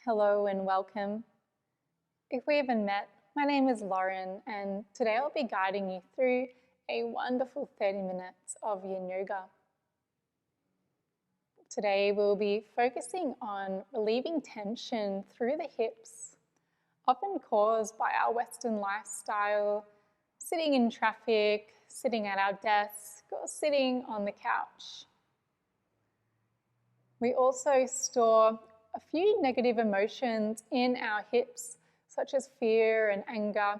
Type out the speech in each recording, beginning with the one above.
Hello and welcome. If we haven't met, my name is Lauren and today I'll be guiding you through a wonderful 30 minutes of Yin Yoga. Today we'll be focusing on relieving tension through the hips, often caused by our Western lifestyle, sitting in traffic, sitting at our desk, or sitting on the couch. We also store a few negative emotions in our hips, such as fear and anger.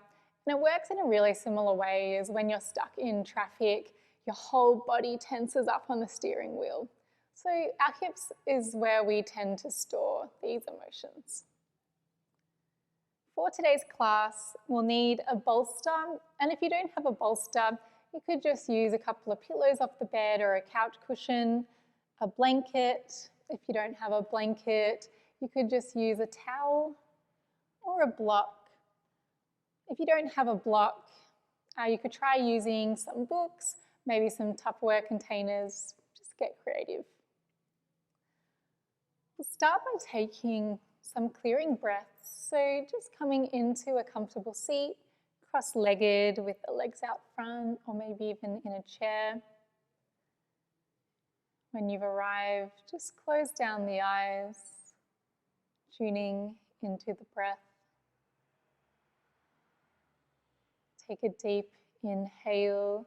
And it works in a really similar way as when you're stuck in traffic, your whole body tenses up on the steering wheel. So our hips is where we tend to store these emotions. For today's class, we'll need a bolster. And if you don't have a bolster, you could just use a couple of pillows off the bed or a couch cushion, a blanket. If you don't have a blanket, you could just use a towel or a block. If you don't have a block, you could try using some books, maybe some Tupperware containers. Just get creative. We'll start by taking some clearing breaths. So just coming into a comfortable seat, cross-legged with the legs out front or maybe even in a chair. When you've arrived, just close down the eyes, tuning into the breath. Take a deep inhale,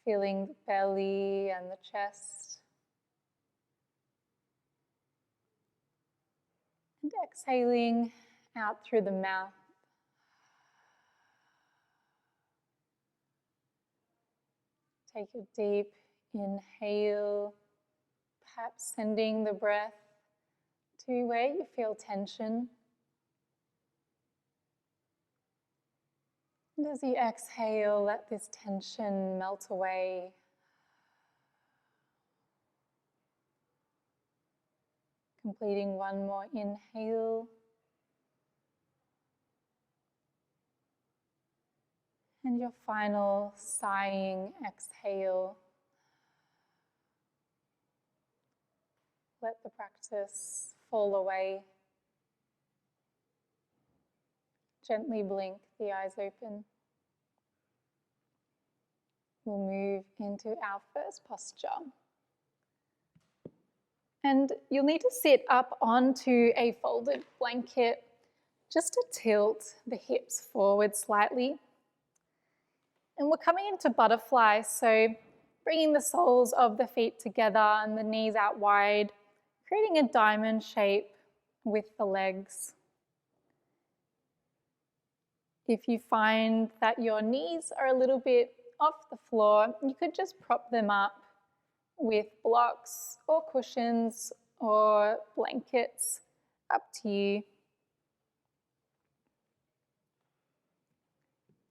feeling the belly and the chest. And exhaling out through the mouth. Take a deep inhale, perhaps sending the breath to where you feel tension. And as you exhale, let this tension melt away. Completing one more inhale. And your final sighing exhale. Let the practice fall away. Gently blink the eyes open. We'll move into our first posture. And you'll need to sit up onto a folded blanket just to tilt the hips forward slightly. And we're coming into butterfly, so bringing the soles of the feet together and the knees out wide, creating a diamond shape with the legs. If you find that your knees are a little bit off the floor, you could just prop them up with blocks or cushions or blankets, up to you.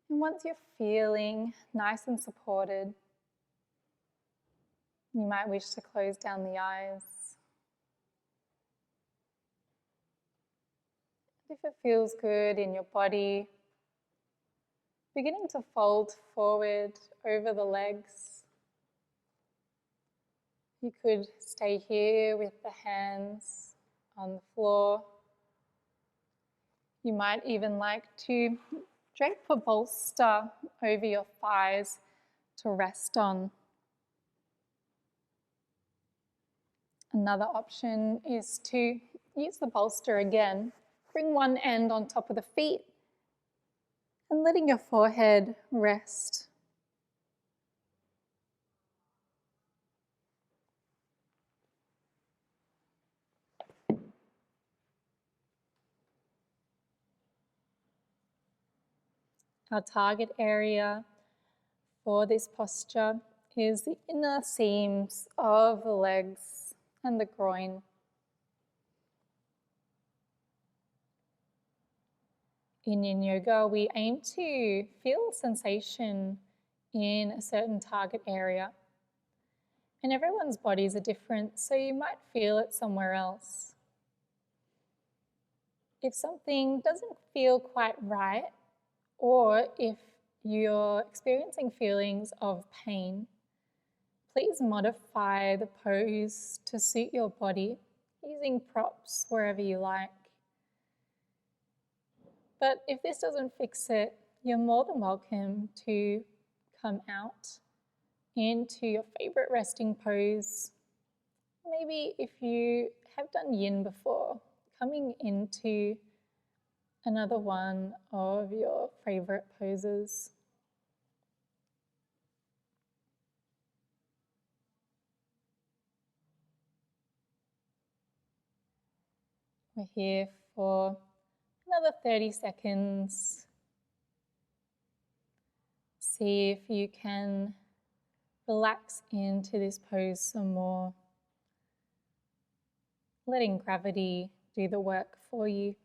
And once you're feeling nice and supported, you might wish to close down the eyes. If it feels good in your body, beginning to fold forward over the legs. You could stay here with the hands on the floor. You might even like to drape a bolster over your thighs to rest on. Another option is to use the bolster again. Bring one end on top of the feet and letting your forehead rest. Our target area for this posture is the inner seams of the legs and the groin. In Yin Yoga, we aim to feel sensation in a certain target area. And everyone's bodies are different, so you might feel it somewhere else. If something doesn't feel quite right, or if you're experiencing feelings of pain, please modify the pose to suit your body using props wherever you like. But if this doesn't fix it, you're more than welcome to come out into your favorite resting pose. Maybe if you have done yin before, coming into another one of your favorite poses. We're here for another 30 seconds. See if you can relax into this pose some more, letting gravity do the work for you.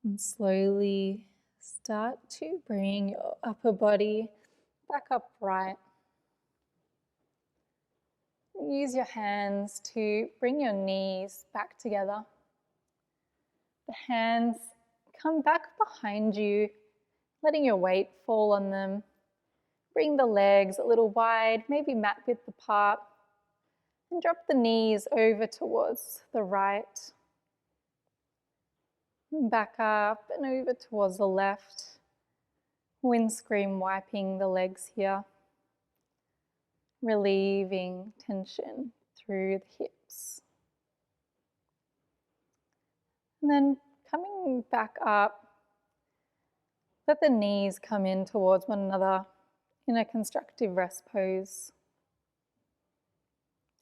And slowly start to bring your upper body back upright. Use your hands to bring your knees back together. The hands come back behind you, letting your weight fall on them. Bring the legs a little wide, maybe mat width apart, and drop the knees over towards the right. Back up and over towards the left. Windscreen wiping the legs here. Relieving tension through the hips. And then coming back up, let the knees come in towards one another in a constructive rest pose.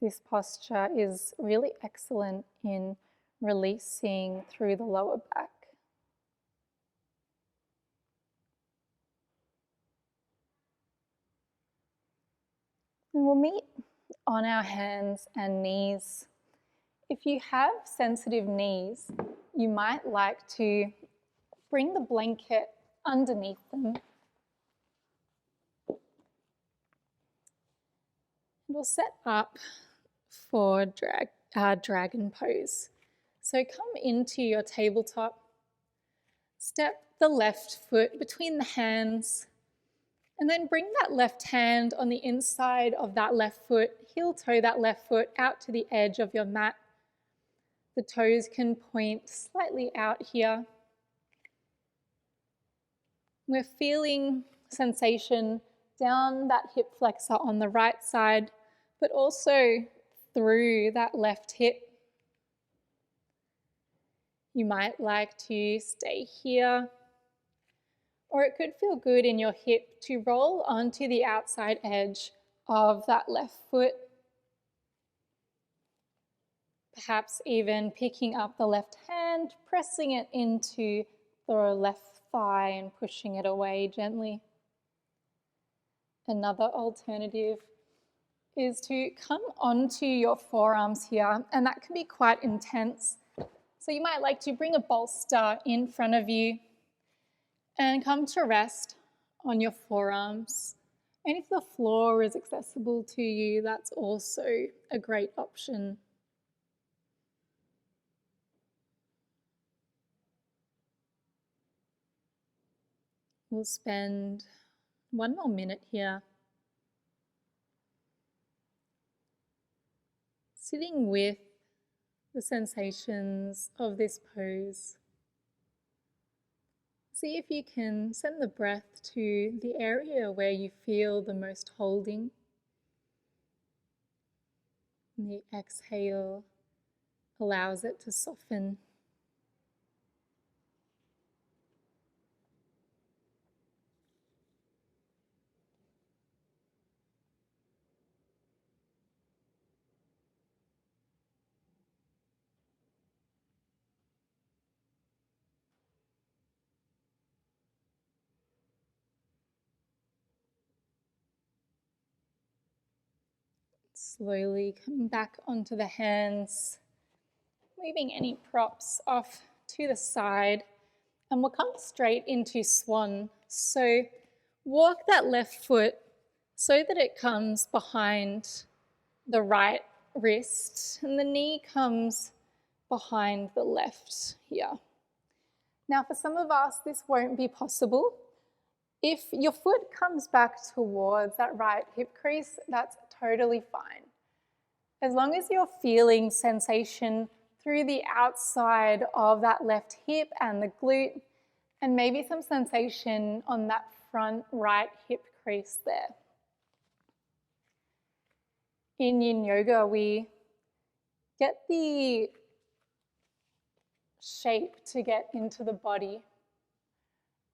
This posture is really excellent in releasing through the lower back. And we'll meet on our hands and knees. If you have sensitive knees, you might like to bring the blanket underneath them. We'll set up for dragon pose. So come into your tabletop, step the left foot between the hands, and then bring that left hand on the inside of that left foot, heel toe that left foot out to the edge of your mat. The toes can point slightly out here. We're feeling sensation down that hip flexor on the right side, but also through that left hip. You might like to stay here, or it could feel good in your hip to roll onto the outside edge of that left foot. Perhaps even picking up the left hand, pressing it into the left thigh and pushing it away gently. Another alternative is to come onto your forearms here, and that can be quite intense. So you might like to bring a bolster in front of you and come to rest on your forearms. And if the floor is accessible to you, that's also a great option. We'll spend one more minute here, sitting with the sensations of this pose. See if you can send the breath to the area where you feel the most holding. And the exhale allows it to soften. Slowly coming back onto the hands, moving any props off to the side, and we'll come straight into swan. So walk that left foot so that it comes behind the right wrist, and the knee comes behind the left here. Now, for some of us, this won't be possible. If your foot comes back towards that right hip crease, that's totally fine. As long as you're feeling sensation through the outside of that left hip and the glute, and maybe some sensation on that front right hip crease there. In Yin Yoga, we get the shape to get into the body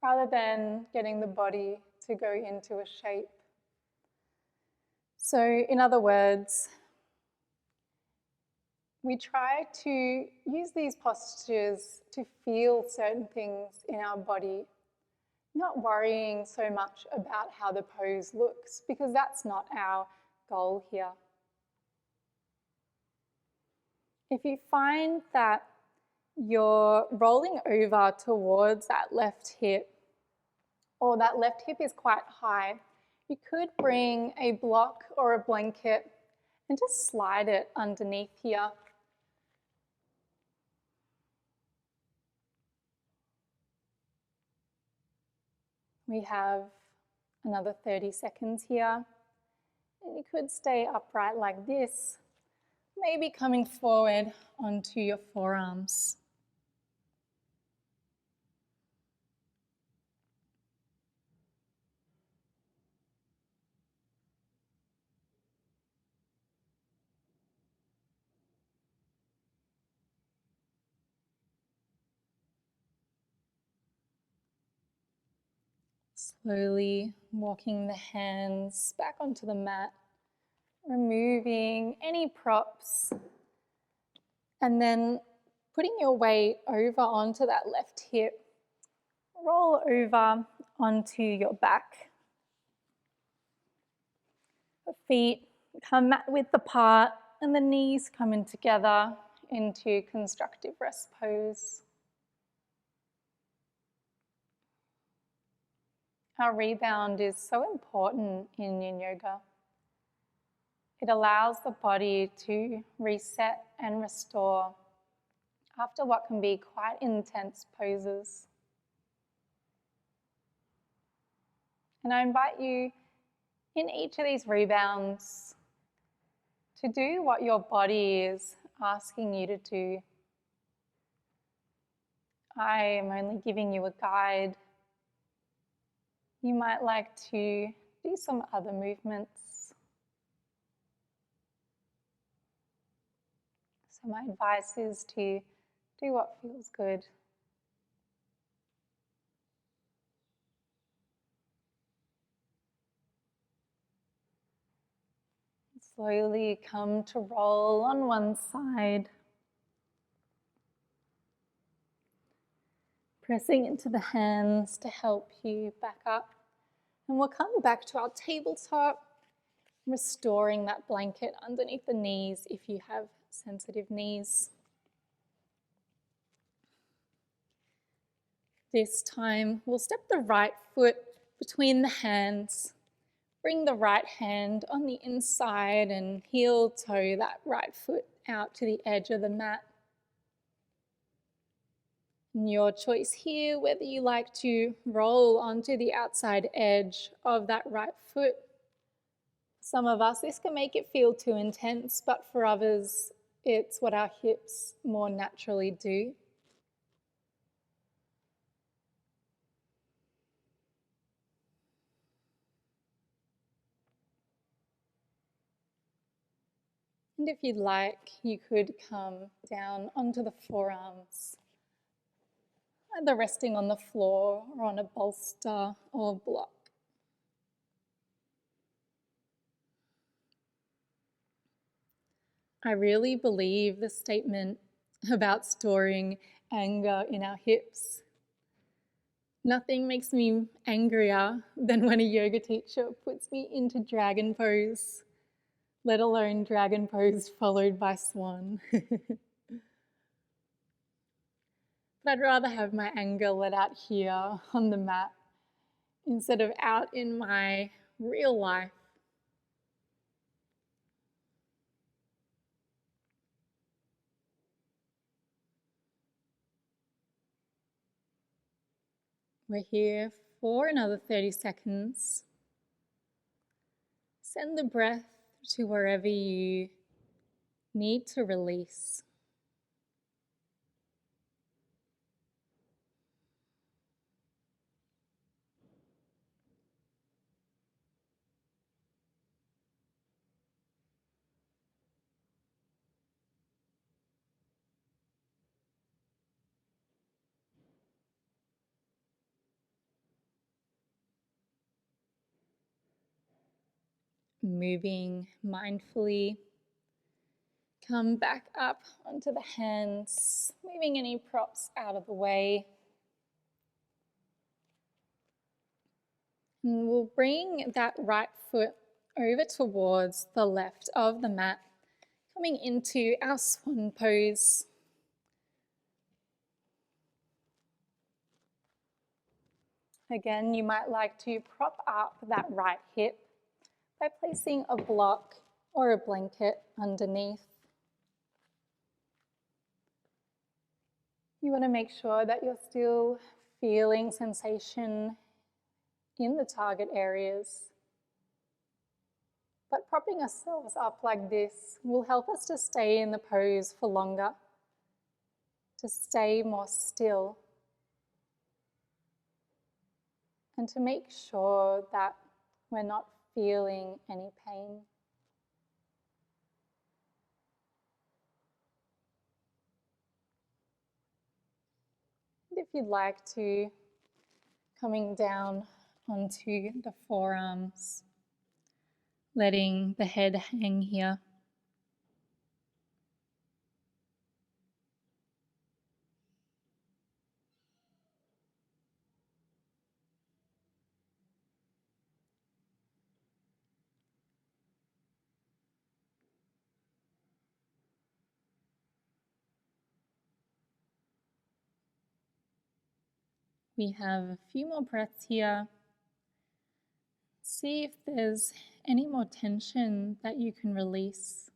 rather than getting the body to go into a shape. So in other words, we try to use these postures to feel certain things in our body, not worrying so much about how the pose looks, because that's not our goal here. If you find that you're rolling over towards that left hip, or that left hip is quite high, you could bring a block or a blanket and just slide it underneath here. We have another 30 seconds here. And you could stay upright like this, maybe coming forward onto your forearms. Slowly walking the hands back onto the mat, removing any props, and then putting your weight over onto that left hip. Roll over onto your back. The feet come mat width apart and the knees come in together into constructive rest pose. Our rebound is so important in Yin Yoga. It allows the body to reset and restore after what can be quite intense poses. And I invite you in each of these rebounds to do what your body is asking you to do. I am only giving you a guide. You might like to do some other movements. So my advice is to do what feels good. Slowly come to roll on one side. Pressing into the hands to help you back up. And we'll come back to our tabletop, restoring that blanket underneath the knees if you have sensitive knees. This time, we'll step the right foot between the hands. Bring the right hand on the inside and heel toe that right foot out to the edge of the mat. And your choice here, whether you like to roll onto the outside edge of that right foot. Some of us, this can make it feel too intense, but for others, it's what our hips more naturally do. And if you'd like, you could come down onto the forearms, either resting on the floor or on a bolster or block. I really believe the statement about storing anger in our hips. Nothing makes me angrier than when a yoga teacher puts me into dragon pose, let alone dragon pose followed by swan. But I'd rather have my anger let out here on the mat instead of out in my real life. We're here for another 30 seconds. Send the breath to wherever you need to release. Moving mindfully. Come back up onto the hands, moving any props out of the way. And we'll bring that right foot over towards the left of the mat, coming into our swan pose. Again, you might like to prop up that right hip by placing a block or a blanket underneath. You want to make sure that you're still feeling sensation in the target areas. But propping ourselves up like this will help us to stay in the pose for longer, to stay more still, and to make sure that we're not feeling any pain. If you'd like to, coming down onto the forearms, letting the head hang here. We have a few more breaths here. See if there's any more tension that you can release,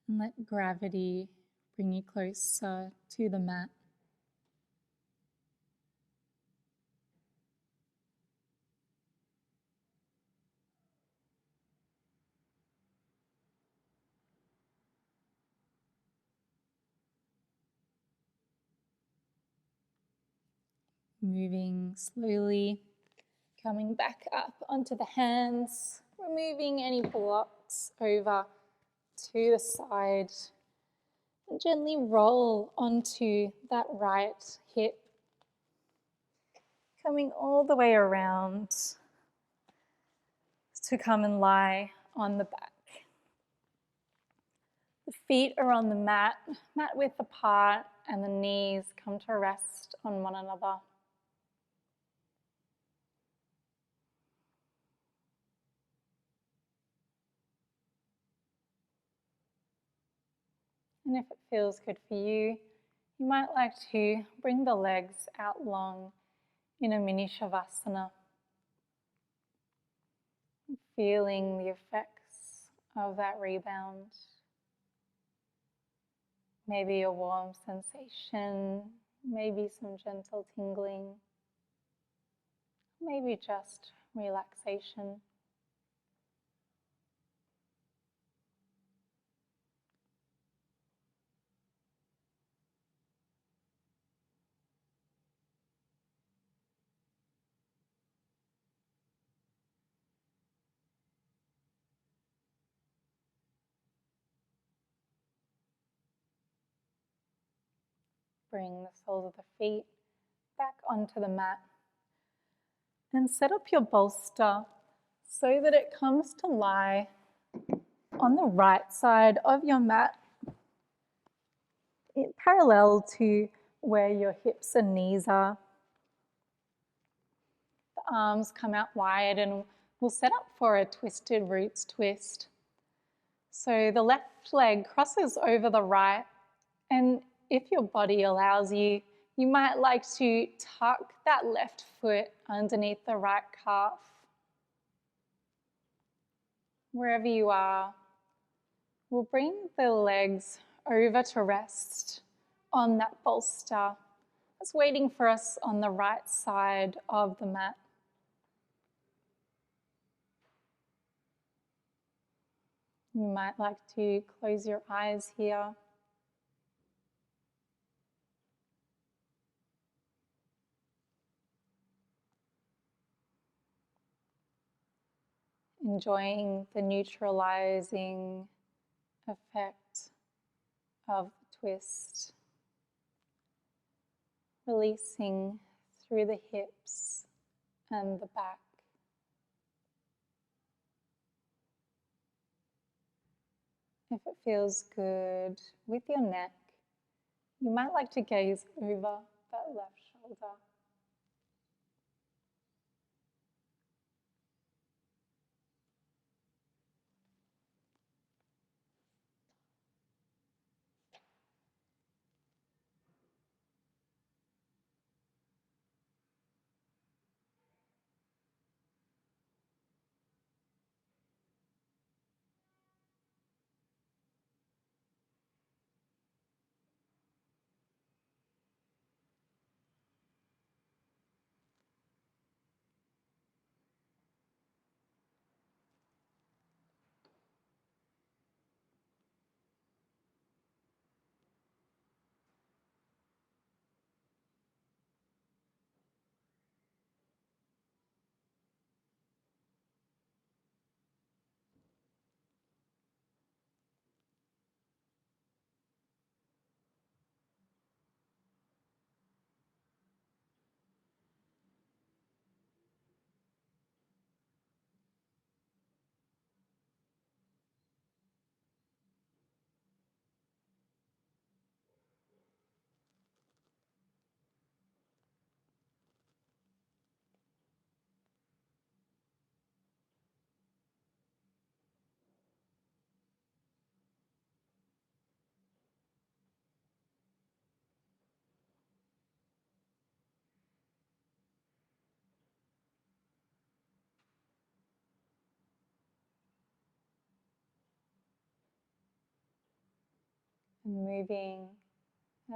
and let gravity bring you closer to the mat. Moving slowly, coming back up onto the hands, removing any blocks over to the side, and gently roll onto that right hip, coming all the way around to come and lie on the back. The feet are on the mat width apart, and the knees come to rest on one another. And if it feels good for you, you might like to bring the legs out long in a mini shavasana, feeling the effects of that rebound. Maybe a warm sensation, maybe some gentle tingling, maybe just relaxation. Bring the soles of the feet back onto the mat and set up your bolster so that it comes to lie on the right side of your mat, parallel to where your hips and knees are. The arms come out wide, and we'll set up for a twisted roots twist. So the left leg crosses over the right, and if your body allows you, you might like to tuck that left foot underneath the right calf. Wherever you are, we'll bring the legs over to rest on that bolster that's waiting for us on the right side of the mat. You might like to close your eyes here. Enjoying the neutralizing effect of the twist. Releasing through the hips and the back. If it feels good with your neck, you might like to gaze over that left shoulder. And moving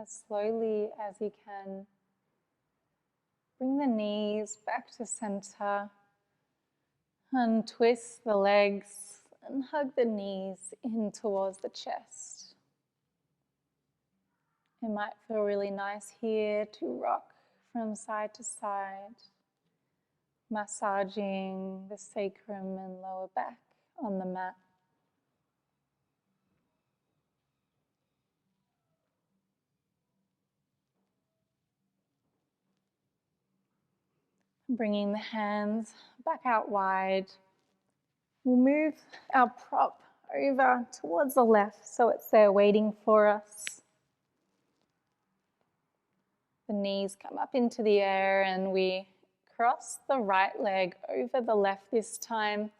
as slowly as you can. Bring the knees back to center and twist the legs and hug the knees in towards the chest. It might feel really nice here to rock from side to side, massaging the sacrum and lower back on the mat. Bringing the hands back out wide. We'll move our prop over towards the left so it's there waiting for us. The knees come up into the air and we cross the right leg over the left this time,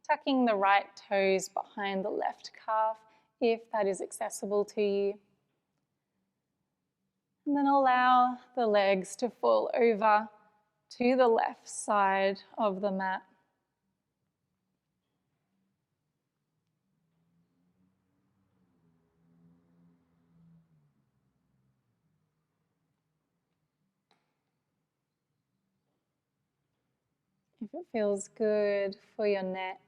tucking the right toes behind the left calf if that is accessible to you. And then allow the legs to fall over to the left side of the mat. If it feels good for your neck,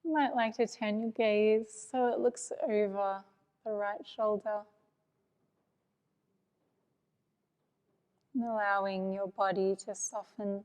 you might like to turn your gaze so it looks over the right shoulder. And allowing your body to soften.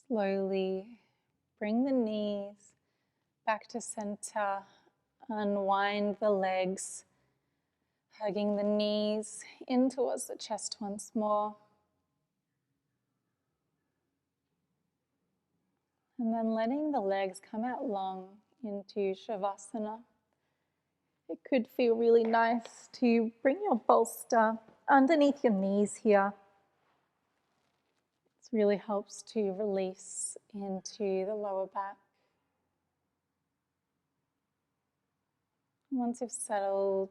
Slowly bring the knees back to center. Unwind the legs, hugging the knees in towards the chest once more. And then letting the legs come out long into Shavasana. It could feel really nice to bring your bolster underneath your knees here. This really helps to release into the lower back. Once you've settled,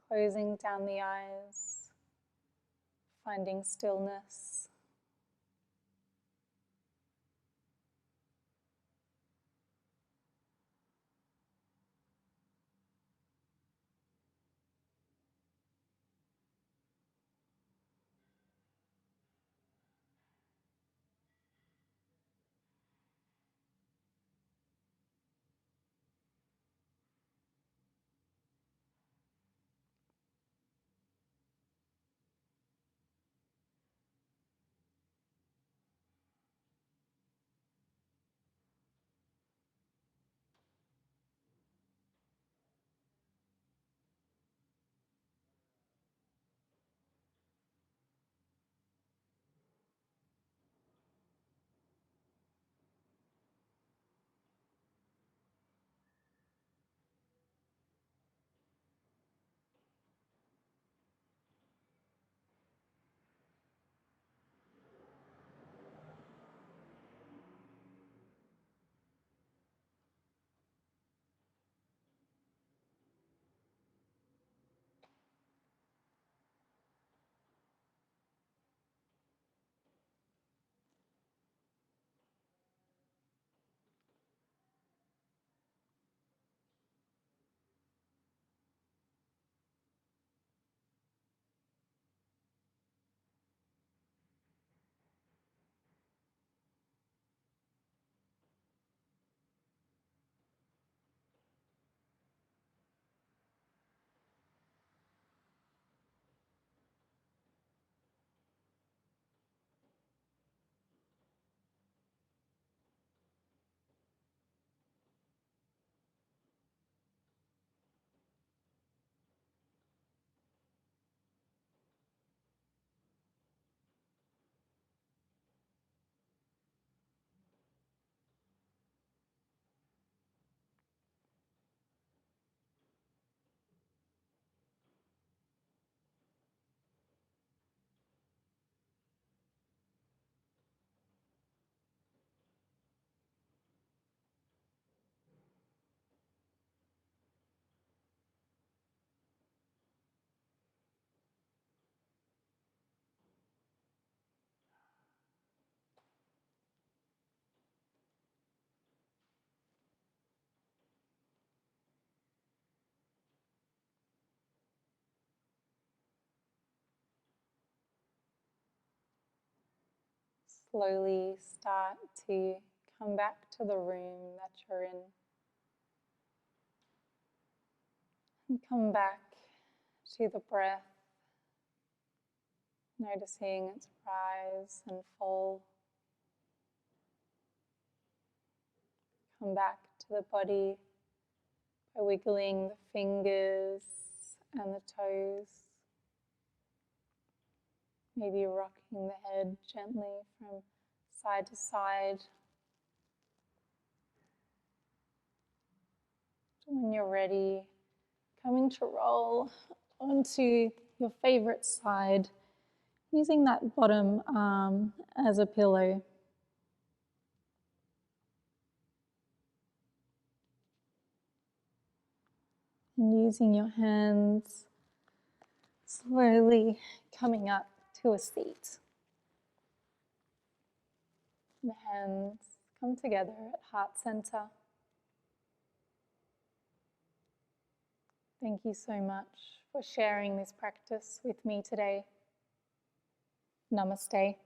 closing down the eyes, finding stillness. Slowly start to come back to the room that you're in. And come back to the breath, noticing its rise and fall. Come back to the body by wiggling the fingers and the toes. Maybe rocking the head gently from side to side. When you're ready, coming to roll onto your favorite side, using that bottom arm as a pillow. And using your hands, slowly coming up to a seat. The hands come together at heart center. Thank you so much for sharing this practice with me today. Namaste.